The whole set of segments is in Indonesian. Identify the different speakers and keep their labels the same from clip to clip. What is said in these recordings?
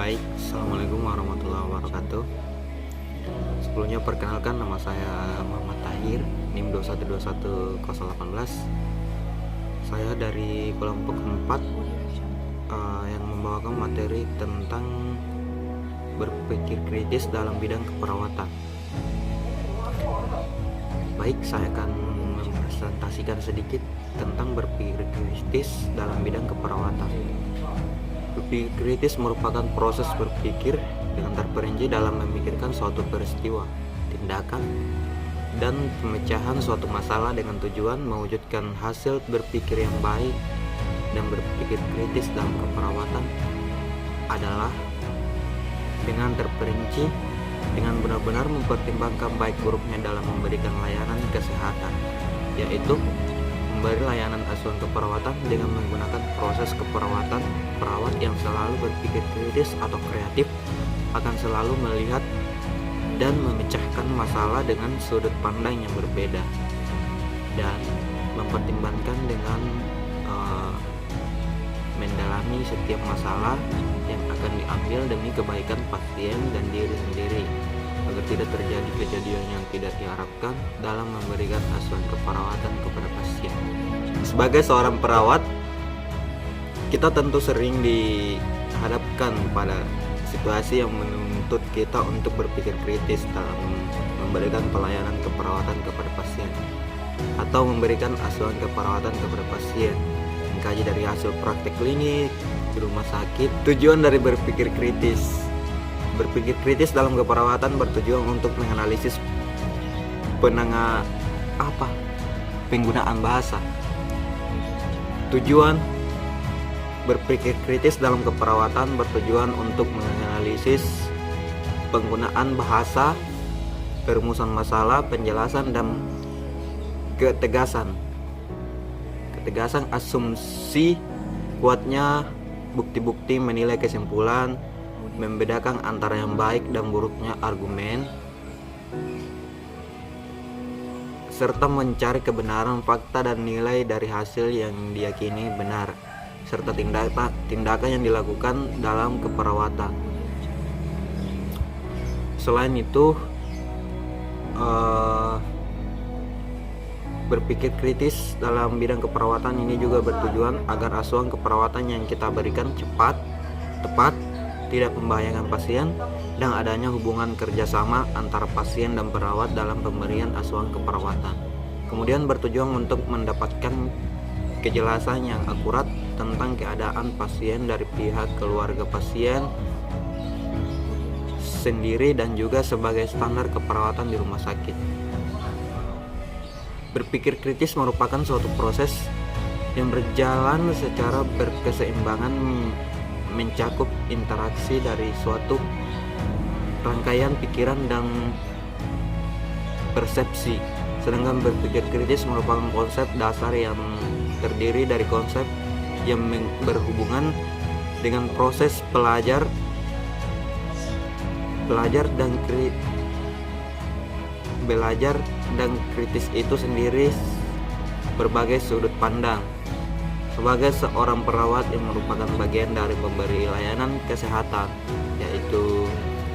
Speaker 1: Baik, Assalamualaikum warahmatullahi wabarakatuh. Sebelumnya perkenalkan, nama saya Muhammad Tahir, NIM 2121018. Saya dari kelompok 4 yang membawakan materi tentang berpikir kritis dalam bidang keperawatan. Baik, saya akan mempresentasikan sedikit tentang berpikir kritis dalam bidang keperawatan. Berpikir kritis merupakan proses berpikir dengan terperinci dalam memikirkan suatu peristiwa, tindakan, dan pemecahan suatu masalah dengan tujuan mewujudkan hasil berpikir yang baik. Dan berpikir kritis dalam keperawatan adalah dengan terperinci, dengan benar-benar mempertimbangkan baik buruknya dalam memberikan layanan kesehatan, yaitu memberi layanan asuhan keperawatan dengan menggunakan proses keperawatan. Perawat yang selalu berpikir kritis atau kreatif akan selalu melihat dan memecahkan masalah dengan sudut pandang yang berbeda dan mempertimbangkan dengan mendalami setiap masalah yang akan diambil demi kebaikan pasien dan diri sendiri agar tidak terjadi kejadian yang tidak diharapkan dalam memberikan asuhan keperawatan kepada pasien. Sebagai seorang perawat, kita tentu sering dihadapkan pada situasi yang menuntut kita untuk berpikir kritis dalam memberikan pelayanan keperawatan kepada pasien atau memberikan asuhan keperawatan kepada pasien. Mengkaji dari hasil praktek klinik di rumah sakit. Tujuan dari berpikir kritis dalam keperawatan bertujuan untuk menganalisis penggunaan bahasa. Tujuan berpikir kritis dalam keperawatan bertujuan untuk menganalisis penggunaan bahasa, perumusan masalah, penjelasan, dan ketegasan asumsi, kuatnya bukti-bukti, menilai kesimpulan, membedakan antara yang baik dan buruknya argumen, serta mencari kebenaran fakta dan nilai dari hasil yang diyakini benar, serta tindakan yang dilakukan dalam keperawatan. Selain itu, berpikir kritis dalam bidang keperawatan ini juga bertujuan agar asuhan keperawatan yang kita berikan cepat, tepat, tidak membahayakan pasien, dan adanya hubungan kerjasama antara pasien dan perawat dalam pemberian asuhan keperawatan. Kemudian bertujuan untuk mendapatkan kejelasan yang akurat tentang keadaan pasien dari pihak keluarga pasien sendiri dan juga sebagai standar keperawatan di rumah sakit. Berpikir kritis merupakan suatu proses yang berjalan secara berkeseimbangan, mencakup interaksi dari suatu rangkaian pikiran dan persepsi. Sedangkan berpikir kritis merupakan konsep dasar yang terdiri dari konsep yang berhubungan dengan proses belajar dan kritis itu sendiri berbagai sudut pandang. Sebagai seorang perawat yang merupakan bagian dari pemberi layanan kesehatan, yaitu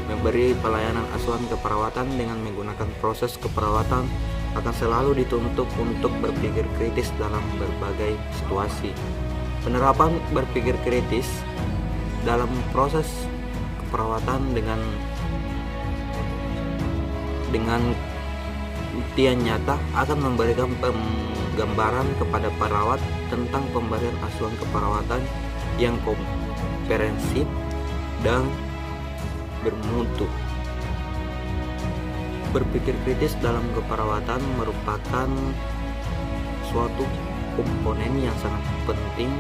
Speaker 1: memberi pelayanan asuhan keperawatan dengan menggunakan proses keperawatan, akan selalu dituntut untuk berpikir kritis dalam berbagai situasi. Penerapan berpikir kritis dalam proses keperawatan dengan buktian nyata akan memberikan gambaran kepada perawat tentang pemberian asuhan keperawatan yang komprehensif dan bermutu. Berpikir kritis dalam keperawatan merupakan suatu komponen yang sangat penting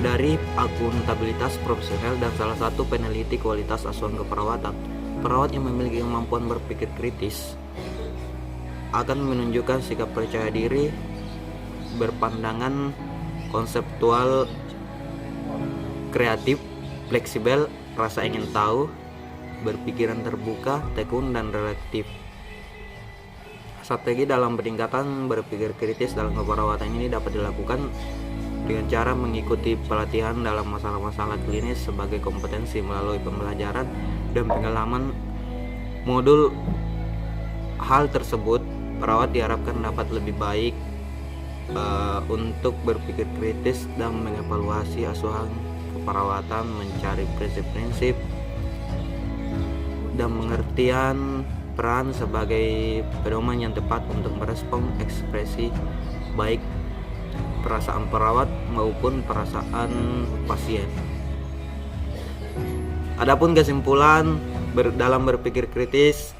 Speaker 1: dari akuntabilitas profesional dan salah satu peneliti kualitas asuhan keperawatan. Perawat yang memiliki kemampuan berpikir kritis akan menunjukkan sikap percaya diri, berpandangan konseptual, kreatif, fleksibel, rasa ingin tahu, berpikiran terbuka, tekun, dan relatif. Strategi dalam peningkatan berpikir kritis dalam keperawatan ini dapat dilakukan dengan cara mengikuti pelatihan dalam masalah-masalah klinis sebagai kompetensi melalui pembelajaran dan pengalaman modul. Hal tersebut, perawat diharapkan dapat lebih baik untuk berpikir kritis dan mengevaluasi asuhan keperawatan, mencari prinsip-prinsip dan pengertian peran sebagai pedoman yang tepat untuk merespons ekspresi baik perasaan perawat maupun perasaan pasien. Adapun kesimpulan dalam berpikir kritis,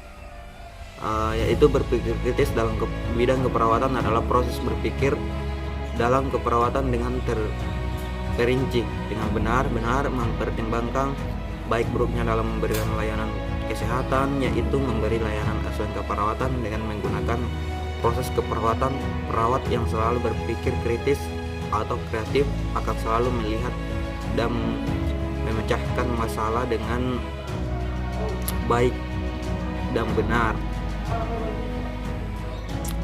Speaker 1: yaitu berpikir kritis dalam bidang keperawatan adalah proses berpikir dalam keperawatan dengan terinci, dengan benar-benar mempertimbangkan baik buruknya dalam memberikan layanan kesehatan, yaitu memberi layanan asuhan keperawatan dengan menggunakan proses keperawatan. Perawat yang selalu berpikir kritis atau kreatif akan selalu melihat dan memecahkan masalah dengan baik dan benar.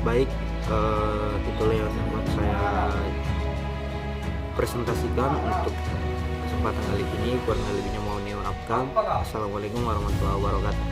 Speaker 1: Baik, itulah yang dapat saya presentasikan untuk kesempatan kali ini. Kurang lebihnya mohon dimaafkan. Assalamualaikum warahmatullahi wabarakatuh.